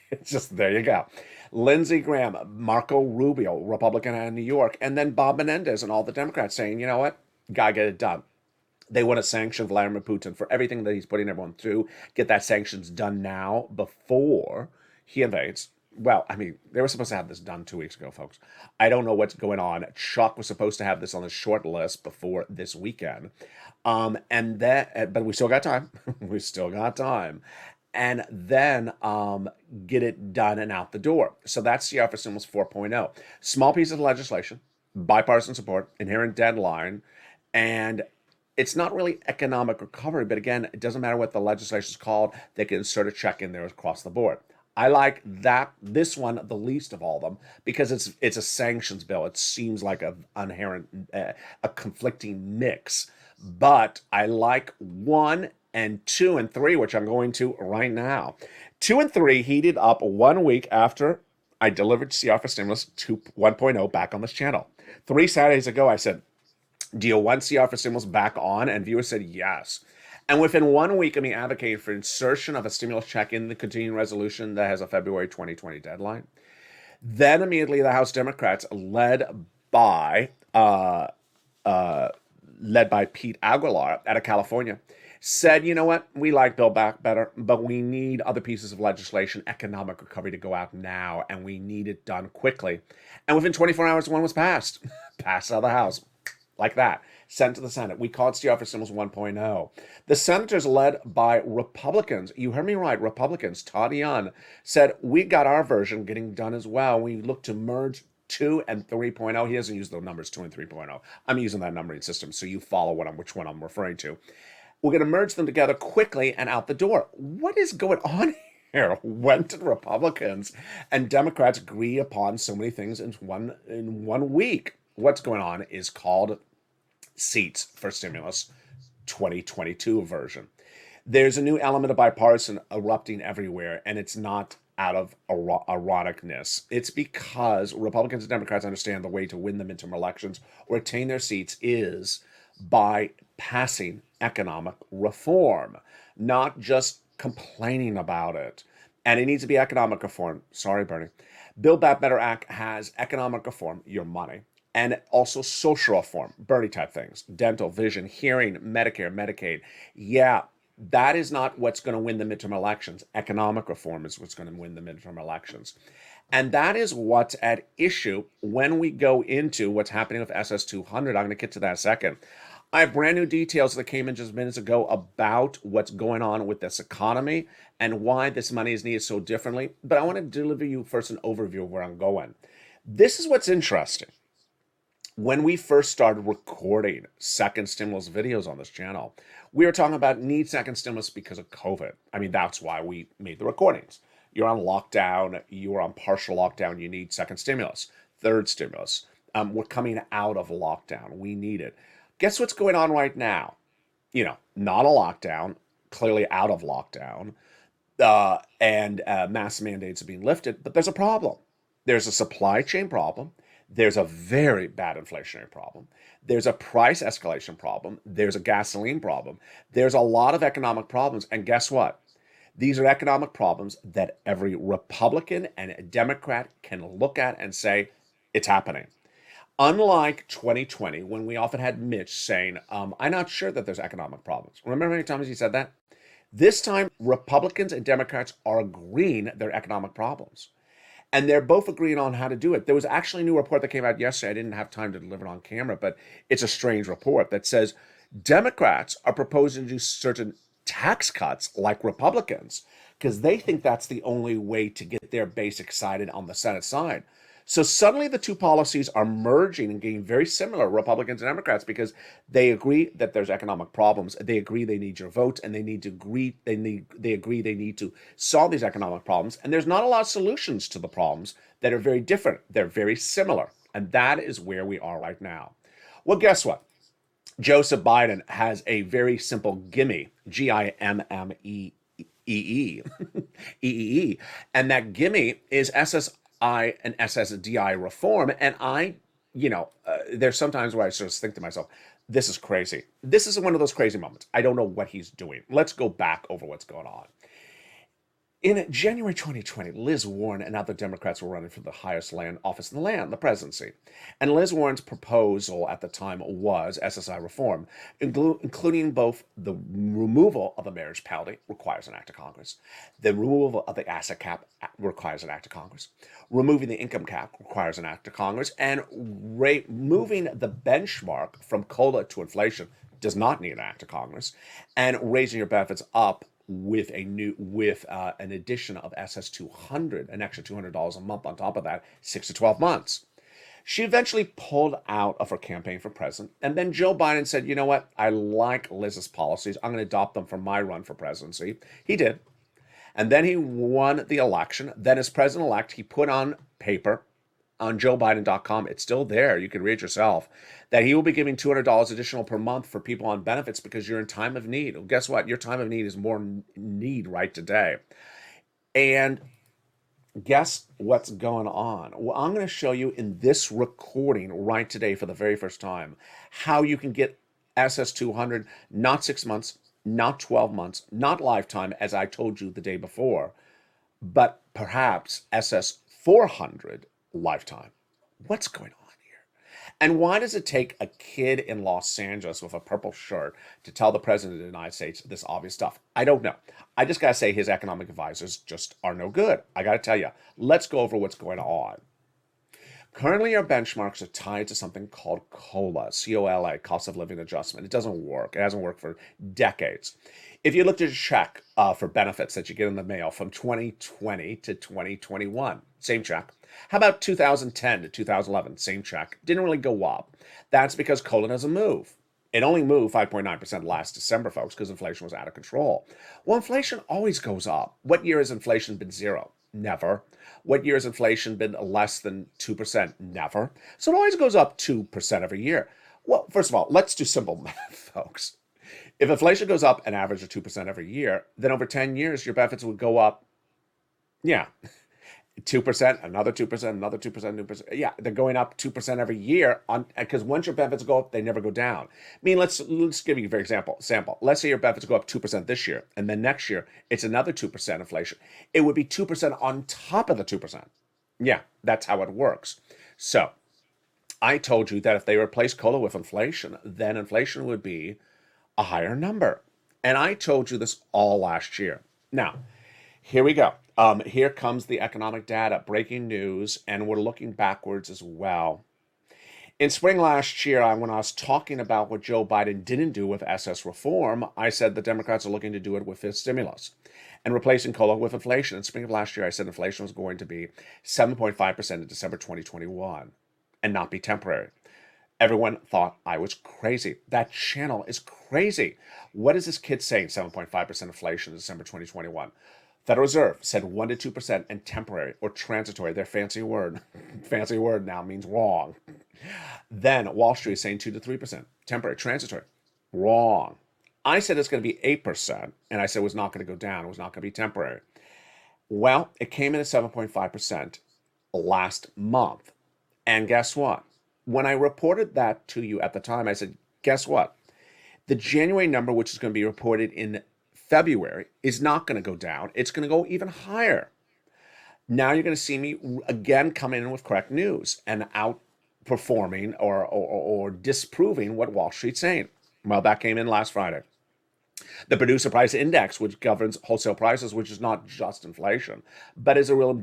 It's just, there you go. Lindsey Graham, Marco Rubio, Republican out of New York, and then Bob Menendez and all the Democrats saying, you know what, gotta get it done. They want to sanction Vladimir Putin for everything that he's putting everyone through, get that sanctions done now before he invades. Well, I mean, they were supposed to have this done 2 weeks ago, folks. I don't know what's going on. Chuck was supposed to have this on the short list before this weekend. But we still got time. We still got time. And then get it done and out the door. So that's CR for Stimulus 4.0. Small piece of legislation, bipartisan support, inherent deadline, and it's not really economic recovery. But again, it doesn't matter what the legislation is called. They can insert a check in there across the board. I like this one the least of all of them because it's a sanctions bill. It seems like a conflicting mix, but I like 1 and 2 and 3, which I'm going to right now. 2 and 3 heated up 1 week after I delivered CR for Stimulus 1.0 back on this channel. 3 Saturdays ago, I said, "Do you want CR for Stimulus back on?" And viewers said yes. And within 1 week of me advocating for insertion of a stimulus check in the continuing resolution that has a February 2020 deadline, then immediately the House Democrats, led by Pete Aguilar out of California, said, you know what, we like Build Back Better, but we need other pieces of legislation, economic recovery to go out now, and we need it done quickly. And within 24 hours, one was passed. Passed out of the House. Like that. Sent to the Senate. We called CR for Stimulus 1.0. The senators led by Republicans, you heard me right, Republicans, Todd Young, said, we got our version getting done as well. We look to merge 2 and 3.0. He doesn't use the numbers 2 and 3.0. I'm using that numbering system so you follow which one I'm referring to. We're going to merge them together quickly and out the door. What is going on here? When did Republicans and Democrats agree upon so many things in one week? What's going on is called Seats for Stimulus 2022 version. There's a new element of bipartisan erupting everywhere, and it's not out of ironicness. It's because Republicans and Democrats understand the way to win the midterm elections or retain their seats is by passing economic reform, not just complaining about it. And it needs to be economic reform. Sorry, Bernie. Build Back Better Act has economic reform, your money, and also social reform, Bernie type things, dental, vision, hearing, Medicare, Medicaid. Yeah, that is not what's going to win the midterm elections. Economic reform is what's going to win the midterm elections. And that is what's at issue when we go into what's happening with SS 200. I'm going to get to that in a second. I have brand new details that came in just minutes ago about what's going on with this economy and why this money is needed so differently. But I want to deliver you first an overview of where I'm going. This is what's interesting. When we first started recording second stimulus videos on this channel, we were talking about need second stimulus because of COVID. I mean, that's why we made the recordings. You're on lockdown. You're on partial lockdown. You need second stimulus, third stimulus. We're coming out of lockdown. We need it. Guess what's going on right now? Not a lockdown, clearly out of lockdown, and mask mandates are being lifted, but there's a problem. There's a supply chain problem. There's a very bad inflationary problem. There's a price escalation problem. There's a gasoline problem. There's a lot of economic problems. And guess what? These are economic problems that every Republican and Democrat can look at and say, it's happening. Unlike 2020, when we often had Mitch saying, I'm not sure that there's economic problems. Remember how many times he said that? This time, Republicans and Democrats are agreeing there are economic problems. And they're both agreeing on how to do it. There was actually a new report that came out yesterday. I didn't have time to deliver it on camera, but it's a strange report that says Democrats are proposing to do certain tax cuts like Republicans because they think that's the only way to get their base excited on the Senate side. So suddenly the two policies are merging and getting very similar, Republicans and Democrats, because they agree that there's economic problems. They agree they need your vote, and they agree they need to solve these economic problems. And there's not a lot of solutions to the problems that are very different. They're very similar. And that is where we are right now. Well, guess what? Joseph Biden has a very simple gimme, Gimmee, EEE, and that gimme is SSI and SSDI reform. And there's sometimes where I sort of think to myself, this is crazy. This is one of those crazy moments. I don't know what he's doing. Let's go back over what's going on. In January 2020, Liz Warren and other Democrats were running for the highest office in the land, the presidency. And Liz Warren's proposal at the time was SSI reform, including both the removal of the marriage penalty, requires an act of Congress, the removal of the asset cap requires an act of Congress, removing the income cap requires an act of Congress, and moving the benchmark from COLA to inflation does not need an act of Congress, and raising your benefits up with an addition of SS200, an extra $200 a month on top of that, 6 to 12 months. She eventually pulled out of her campaign for president, and then Joe Biden said, you know what, I like Liz's policies, I'm going to adopt them for my run for presidency. He did. And then he won the election. Then as president-elect, he put on paper on joebiden.com, it's still there, you can read it yourself, that he will be giving $200 additional per month for people on benefits because you're in time of need. Well, guess what? Your time of need is more need right today. And guess what's going on? Well, I'm going to show you in this recording right today for the very first time how you can get SS200, not 6 months, not 12 months, not lifetime, as I told you the day before, but perhaps SS400 lifetime. What's going on here? And why does it take a kid in Los Angeles with a purple shirt to tell the president of the United States this obvious stuff? I don't know. I just got to say his economic advisors just are no good. I got to tell you, let's go over what's going on. Currently, our benchmarks are tied to something called COLA, C-O-L-A, cost of living adjustment. It doesn't work. It hasn't worked for decades. If you looked at a check for benefits that you get in the mail from 2020 to 2021, same check. How about 2010 to 2011, same check. Didn't really go up. That's because COLA doesn't move. It only moved 5.9% last December, folks, because inflation was out of control. Well, inflation always goes up. What year has inflation been zero? Never. What year has inflation been less than 2%? Never. So it always goes up 2% every year. Well, first of all, let's do simple math, folks. If inflation goes up an average of 2% every year, then over 10 years, your benefits would go up, 2%, another 2%, another 2%, 2%. Yeah, they're going up 2% every year because once your benefits go up, they never go down. I mean, let's give you a very sample. Let's say your benefits go up 2% this year, and then next year it's another 2% inflation. It would be 2% on top of the 2%. Yeah, that's how it works. So I told you that if they replace COLA with inflation, then inflation would be a higher number. And I told you this all last year. Now, here we go. Here comes the economic data, breaking news, and we're looking backwards as well. In spring last year, when I was talking about what Joe Biden didn't do with SS reform, I said the Democrats are looking to do it with his stimulus and replacing COLA with inflation. In spring of last year, I said inflation was going to be 7.5% in December 2021 and not be temporary. Everyone thought I was crazy. That channel is crazy. What is this kid saying, 7.5% inflation in December 2021? Federal Reserve said 1 to 2% and temporary or transitory. Their fancy word, fancy word now means wrong. Then Wall Street is saying 2 to 3%, temporary, transitory. Wrong. I said it's going to be 8%, and I said it was not going to go down. It was not going to be temporary. Well, it came in at 7.5% last month. And guess what? When I reported that to you at the time, I said, guess what? The January number, which is going to be reported in February, is not going to go down. It's going to go even higher. Now you're going to see me again come in with correct news and outperforming or disproving what Wall Street's saying. Well, that came in last Friday. The producer price index, which governs wholesale prices, which is not just inflation, but is a real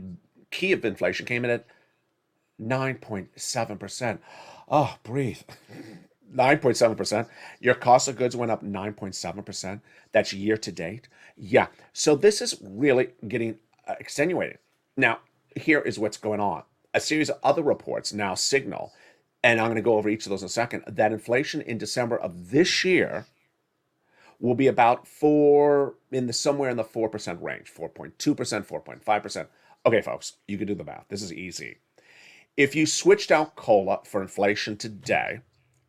key of inflation, came in at 9.7%. Oh, breathe. 9.7%. Your cost of goods went up 9.7%. That's year to date. Yeah. So this is really getting extenuated. Now, here is what's going on. A series of other reports now signal, and I'm going to go over each of those in a second, that inflation in December of this year will be about somewhere in the 4% range, 4.2%, 4.5%. Okay, folks, you can do the math. This is easy. If you switched out COLA for inflation today,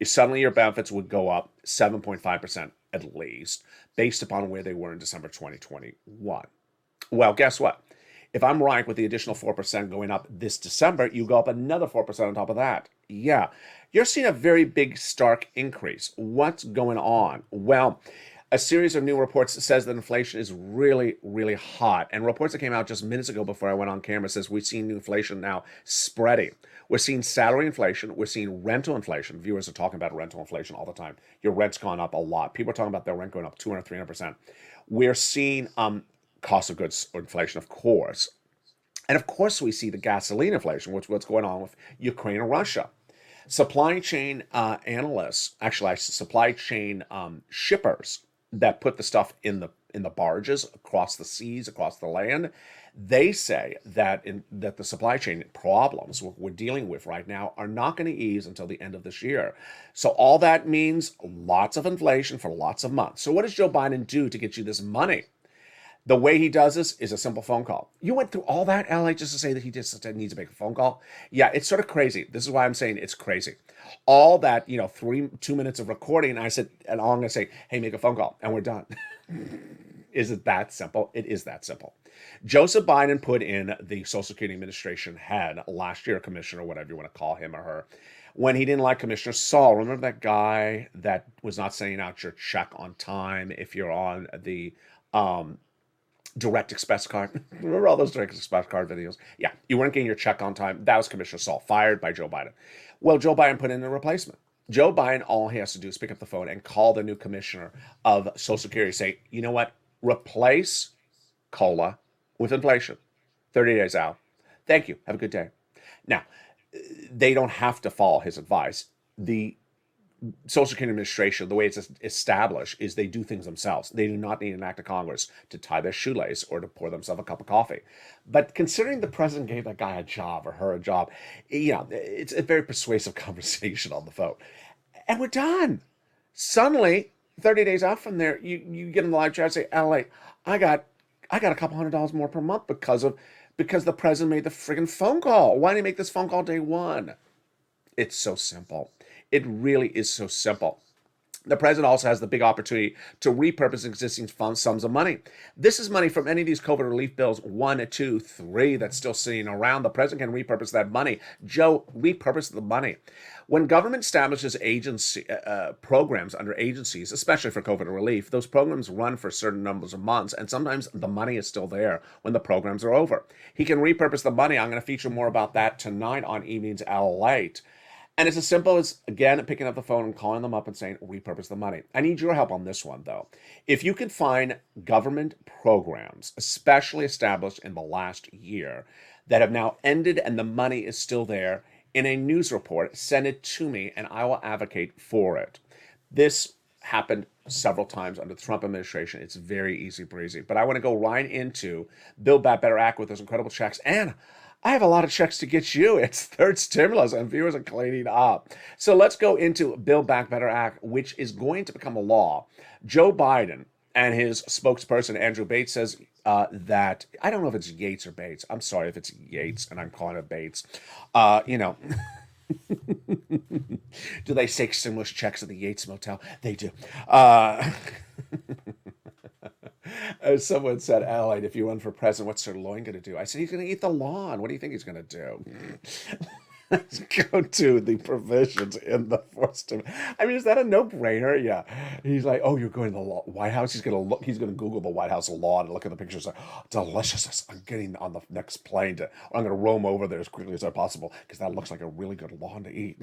suddenly your benefits would go up 7.5% at least, based upon where they were in December 2021. Well, guess what? If I'm right with the additional 4% going up this December, you go up another 4% on top of that. Yeah, you're seeing a very big, stark increase. What's going on? Well, a series of new reports says that inflation is really, really hot. And reports that came out just minutes ago before I went on camera says we've seen inflation now spreading. We're seeing salary inflation. We're seeing rental inflation. Viewers are talking about rental inflation all the time. Your rent's gone up a lot. People are talking about their rent going up 200, 300%. We're seeing cost of goods inflation, of course. And of course, we see the gasoline inflation, which is what's going on with Ukraine and Russia. Supply chain analysts, actually supply chain shippers that put the stuff in the barges across the seas, across the land, they say that the supply chain problems we're dealing with right now are not going to ease until the end of this year. So all that means lots of inflation for lots of months. So what does Joe Biden do to get you this money? The way he does this is a simple phone call. You went through all that, LA, just to say that he just needs to make a phone call? Yeah, it's sort of crazy. This is why I'm saying it's crazy. All that, 2 minutes of recording, I said, and I'm going to say, hey, make a phone call, and we're done. Is it that simple? It is that simple. Joseph Biden put in the Social Security Administration head last year, commissioner, whatever you want to call him or her, when he didn't like Commissioner Saul. Remember that guy that was not sending out your check on time if you're on the Direct Express card? Remember all those Direct Express card videos? Yeah, you weren't getting your check on time. That was Commissioner Saul, fired by Joe Biden. Well, Joe Biden put in a replacement. Joe Biden, all he has to do is pick up the phone and call the new commissioner of Social Security, say, you know what? Replace COLA with inflation. 30 days out. Thank you. Have a good day. Now, they don't have to follow his advice. The Social Security Administration, the way it's established, is they do things themselves. They do not need an act of Congress to tie their shoelace or to pour themselves a cup of coffee. But considering the president gave that guy a job or her a job, it's a very persuasive conversation on the phone. And we're done. Suddenly, 30 days out from there, you get in the live chat and say, LA, I got a couple $100 more per month because the president made the friggin' phone call. Why didn't he make this phone call day one? It's so simple. It really is so simple. The president also has the big opportunity to repurpose existing sums of money. This is money from any of these COVID relief bills, 1, 2, 3, that's still sitting around. The president can repurpose that money. Joe, repurpose the money. When government establishes programs under agencies, especially for COVID relief, those programs run for certain numbers of months, and sometimes the money is still there when the programs are over. He can repurpose the money. I'm going to feature more about that tonight on Evenings LALATE. And it's as simple as, again, picking up the phone and calling them up and saying, repurpose the money. I need your help on this one, though. If you can find government programs, especially established in the last year, that have now ended and the money is still there, in a news report, send it to me and I will advocate for it. This happened several times under the Trump administration. It's very easy breezy. But I want to go right into Build Back Better Act with those incredible checks. And I have a lot of checks to get you. It's third stimulus and viewers are cleaning up. So let's go into Build Back Better Act, which is going to become a law. Joe Biden and his spokesperson, Andrew Bates, says, that I don't know if it's Yates or Bates. I'm sorry if it's Yates and I'm calling it Bates. You know, do they take stimulus checks at the Yates Motel? They do. As someone said, Allied, if you run for president, what's Sir Loin going to do? I said, he's going to eat the lawn. What do you think he's going to do? Let's go to the provisions in the First Amendment. I mean, is that a no-brainer? Yeah. He's like, oh, you're going to the White House? He's going to look. He's going to Google the White House lawn and look at the pictures. Like, oh, delicious. I'm getting on the next plane I'm going to roam over there as quickly as possible because that looks like a really good lawn to eat.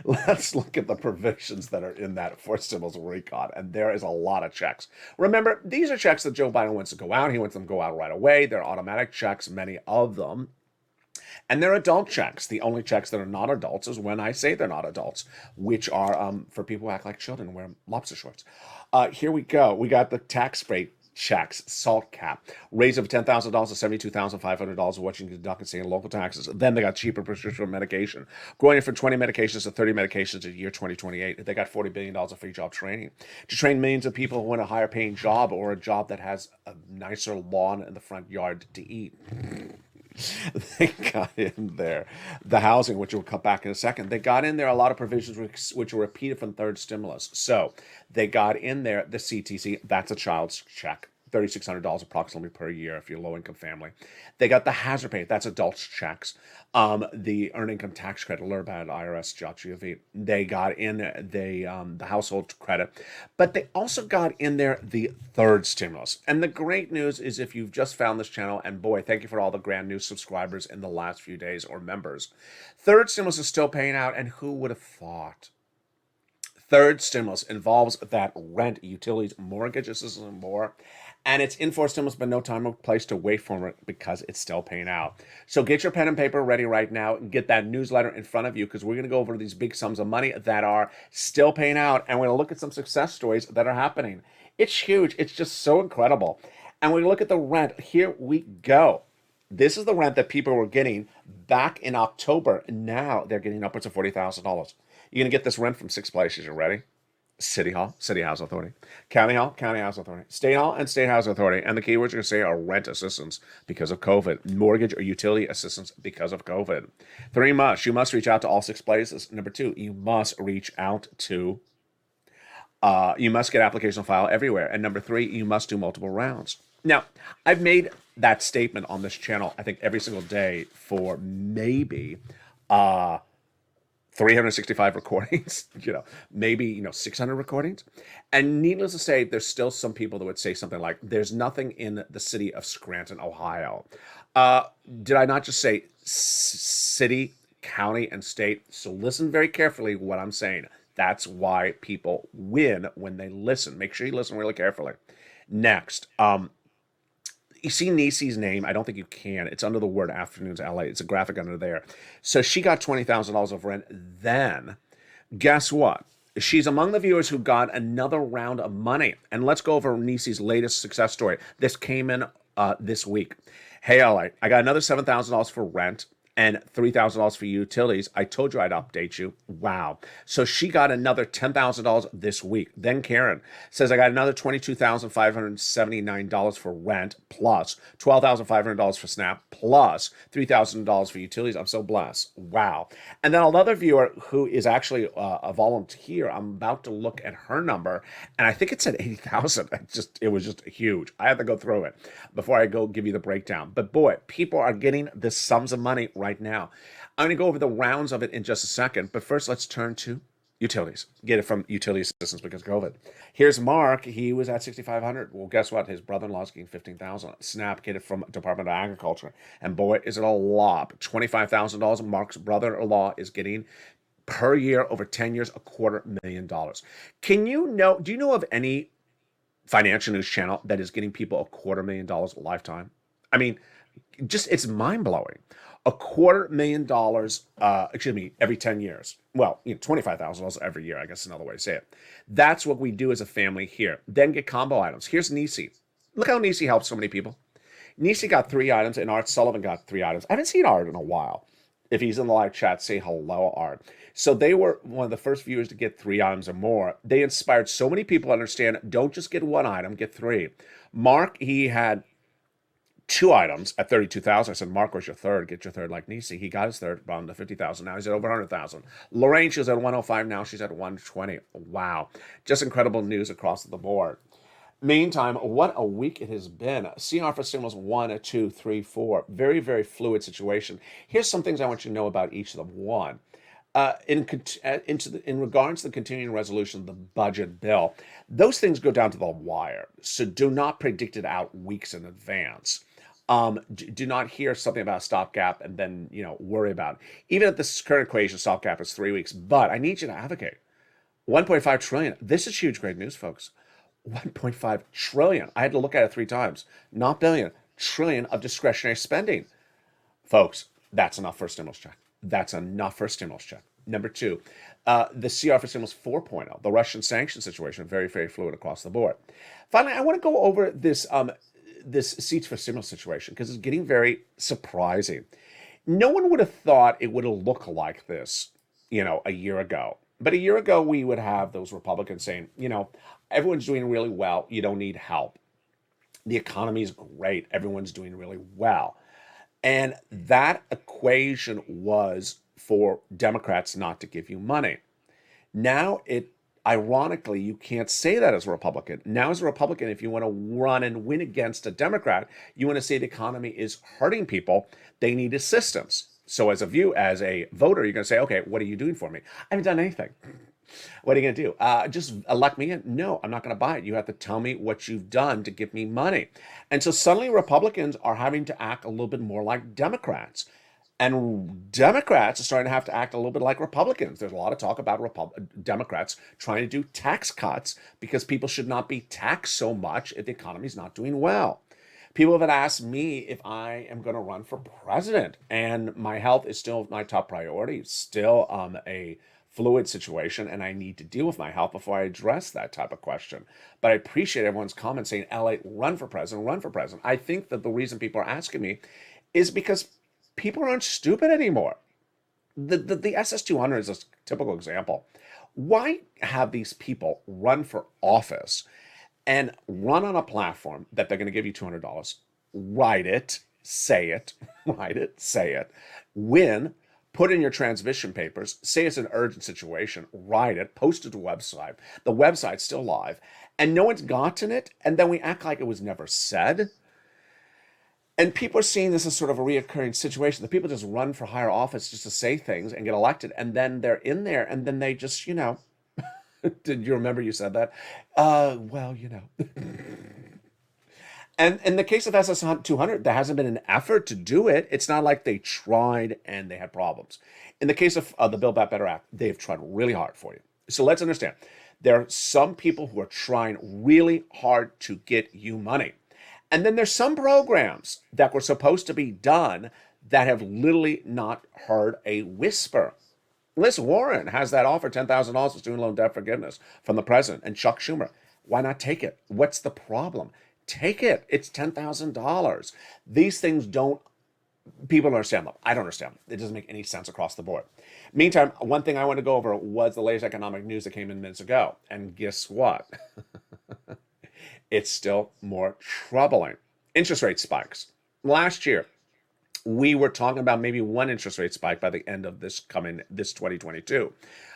Let's look at the provisions that are in that First Amendment recon, and there is a lot of checks. Remember, these are checks that Joe Biden wants to go out. He wants them to go out right away. They're automatic checks, many of them. And they're adult checks. The only checks that are not adults is when I say they're not adults, which are for people who act like children and wear lobster shorts. Here we go. We got the tax rate checks, SALT cap, raise of $10,000 to $72,500 of what you can deduct in state and local taxes. Then they got cheaper prescription medication, growing from 20 medications to 30 medications in year 2028. They got $40 billion of free job training to train millions of people who want a higher paying job or a job that has a nicer lawn in the front yard to eat. They got in there the housing, which we'll cut back in a second. They got in there a lot of provisions which were repeated from third stimulus. So they got in there the CTC, that's a child's check, $3,600 approximately per year if you're a low-income family. They got the hazard pay, that's adults checks. The earned income tax credit, LERBAD, IRS, JOB. They got in the household credit, but they also got in there the third stimulus. And the great news is if you've just found this channel, and boy, thank you for all the grand new subscribers in the last few days or members. Third stimulus is still paying out, and who would have thought? Third stimulus involves that rent, utilities, mortgage assistance, and more. And it's in for stimulus, but no time or place to wait for it because it's still paying out. So get your pen and paper ready right now and get that newsletter in front of you because we're going to go over these big sums of money that are still paying out. And we're going to look at some success stories that are happening. It's huge. It's just so incredible. And we're going to look at the rent. Here we go. This is the rent that people were getting back in October. Now they're getting upwards of $40,000. You're going to get this rent from 6 places. You ready? City Hall, City Housing Authority. County Hall, County Housing Authority. State Hall and State Housing Authority. And the keywords you're going to say are rent assistance because of COVID, mortgage or utility assistance because of COVID. 3, you must reach out to all 6 places. Number 2, you must reach out to, you must get application file everywhere. And number 3, you must do multiple rounds. Now, I've made that statement on this channel, I think every single day for maybe 365 recordings, maybe, 600 recordings. And needless to say, there's still some people that would say something like, there's nothing in the city of Scranton, Ohio. Did I not just say city, county, and state? So listen very carefully what I'm saying. That's why people win when they listen. Make sure you listen really carefully. Next, you see Niecy's name. I don't think you can. It's under the word Afternoons LA. It's a graphic under there. So she got $20,000 of rent. Then, guess what? She's among the viewers who got another round of money. And let's go over Niecy's latest success story. This came in this week. Hey, LA, I got another $7,000 for rent and $3,000 for utilities. I told you I'd update you. Wow. So she got another $10,000 this week. Then Karen says, I got another $22,579 for rent, plus $12,500 for SNAP, plus $3,000 for utilities. I'm so blessed. Wow. And then another viewer who is actually a volunteer, I'm about to look at her number, and I think it said 80,000. It was just huge. I had to go through it before I go give you the breakdown. But boy, people are getting the sums of money right now. I'm going to go over the rounds of it in just a second, but first let's turn to utilities. Get it from utility assistance because of COVID. Here's Mark. He was at $6,500. Well, guess what? His brother-in-law's getting $15,000. SNAP, get it from Department of Agriculture. And boy, is it a lot. $25,000 Mark's brother-in-law is getting per year over 10 years, $250,000. Do you know of any financial news channel that is getting people $250,000 a lifetime? I mean, it's mind-blowing. $250,000, every 10 years. Well, $25,000 every year, I guess is another way to say it. That's what we do as a family here. Then get combo items. Here's Niecy. Look how Niecy helps so many people. Niecy got 3 items, and Art Sullivan got 3 items. I haven't seen Art in a while. If he's in the live chat, say hello, Art. So they were one of the first viewers to get 3 items or more. They inspired so many people to understand, don't just get 1 item, get 3. Mark, he had 2 items at 32,000. I said, Mark, where's your third? Get your third like Nisi. He got his third, brought him to 50,000. Now he's at over 100,000. Lorraine, she was at 105. Now she's at 120. Wow. Just incredible news across the board. Meantime, what a week it has been. CR for signals 1, 2, 3, 4. Very, very fluid situation. Here's some things I want you to know about each of them. One, in regards to the continuing resolution of the budget bill, those things go down to the wire. So do not predict it out weeks in advance. Do not hear something about a stopgap and then worry about it. Even at this current equation, stopgap is 3 weeks. But I need you to advocate. 1.5 trillion. This is huge, great news, folks. 1.5 trillion. I had to look at it 3 times. Not billion, trillion of discretionary spending. Folks, that's enough for a stimulus check. That's enough for a stimulus check. Number 2, the CR for stimulus 4.0, the Russian sanction situation, very, very fluid across the board. Finally, I want to go over this seats for stimulus situation because it's getting very surprising. No one would have thought it would have looked like this, a year ago. But a year ago, we would have those Republicans saying, everyone's doing really well. You don't need help. The economy is great. Everyone's doing really well. And that equation was for Democrats not to give you money. Now, ironically, you can't say that as a Republican. Now, as a Republican, if you want to run and win against a Democrat, you want to say the economy is hurting people. They need assistance. So as a voter, you're going to say, okay, what are you doing for me? I haven't done anything. What are you going to do? Just elect me in? No, I'm not going to buy it. You have to tell me what you've done to give me money. And so suddenly Republicans are having to act a little bit more like Democrats. And Democrats are starting to have to act a little bit like Republicans. There's a lot of talk about Democrats trying to do tax cuts because people should not be taxed so much if the economy is not doing well. People have asked me if I am going to run for president, and my health is still my top priority. It's still a fluid situation, and I need to deal with my health before I address that type of question. But I appreciate everyone's comments saying, LA, run for president, run for president. I think that the reason people are asking me is because people aren't stupid anymore. The SS200 is a typical example. Why have these people run for office and run on a platform that they're going to give you $200, write it, say it, win, put in your transmission papers, say it's an urgent situation, write it, post it to a website. The website's still live, and no one's gotten it, and then we act like it was never said. And people are seeing this as sort of a reoccurring situation. The people just run for higher office just to say things and get elected, and then they're in there, and then they just, did you remember you said that? And in the case of SS200, there hasn't been an effort to do it. It's not like they tried and they had problems. In the case of the Build Back Better Act, they've tried really hard for you. So let's understand. There are some people who are trying really hard to get you money. And then there's some programs that were supposed to be done that have literally not heard a whisper. Liz Warren has that offer, $10,000 for student loan debt forgiveness from the president, and Chuck Schumer. Why not take it? What's the problem? Take it. It's $10,000. These things people don't understand them. I don't understand them. It doesn't make any sense across the board. Meantime, one thing I want to go over was the latest economic news that came in minutes ago. And guess what? It's still more troubling. Interest rate spikes. Last year, we were talking about maybe one interest rate spike by the end of this 2022.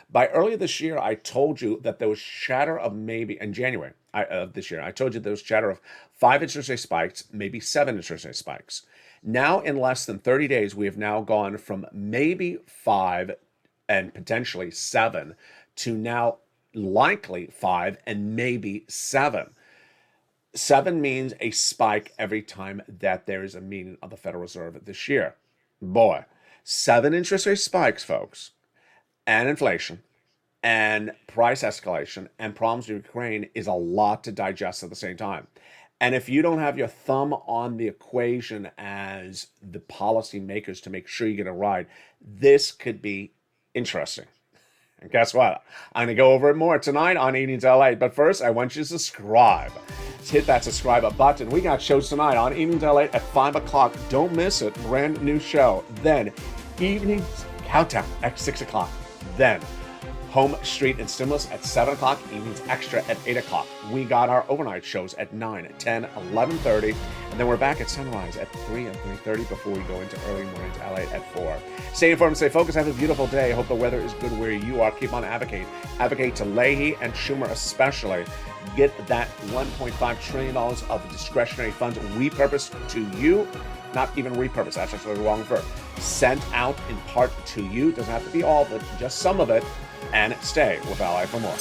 By earlier this year, I told you that there was chatter of maybe, in January of this year, I told you there was chatter of 5 interest rate spikes, maybe 7 interest rate spikes. Now, in less than 30 days, we have now gone from maybe 5 and potentially 7 to now likely 5 and maybe 7. 7 means a spike every time that there is a meeting of the Federal Reserve this year. Boy, 7 interest rate spikes, folks, and inflation, and price escalation, and problems with Ukraine is a lot to digest at the same time. And if you don't have your thumb on the equation as the policy makers to make sure you get a ride, this could be interesting. And guess what? I'm going to go over it more tonight on Evenings LA. But first, I want you to subscribe. Hit that subscribe button. We got shows tonight on Evenings LA at 5 o'clock. Don't miss it. Brand new show. Then, Evenings Countdown at 6 o'clock. Then, Home Street and Stimulus at 7 o'clock, Evenings Extra at 8 o'clock. We got our overnight shows at 9, 10, 11:30, and then we're back at sunrise at 3 and 3:30 before we go into early morning to LA at 4. Stay informed, stay focused, have a beautiful day. Hope the weather is good where you are. Keep on advocating. Advocate to Leahy and Schumer especially. Get that $1.5 trillion of discretionary funds repurposed to you. Not even repurposed, that's actually the wrong verb. Sent out in part to you. Doesn't have to be all, but just some of it. And stay with Ally for more.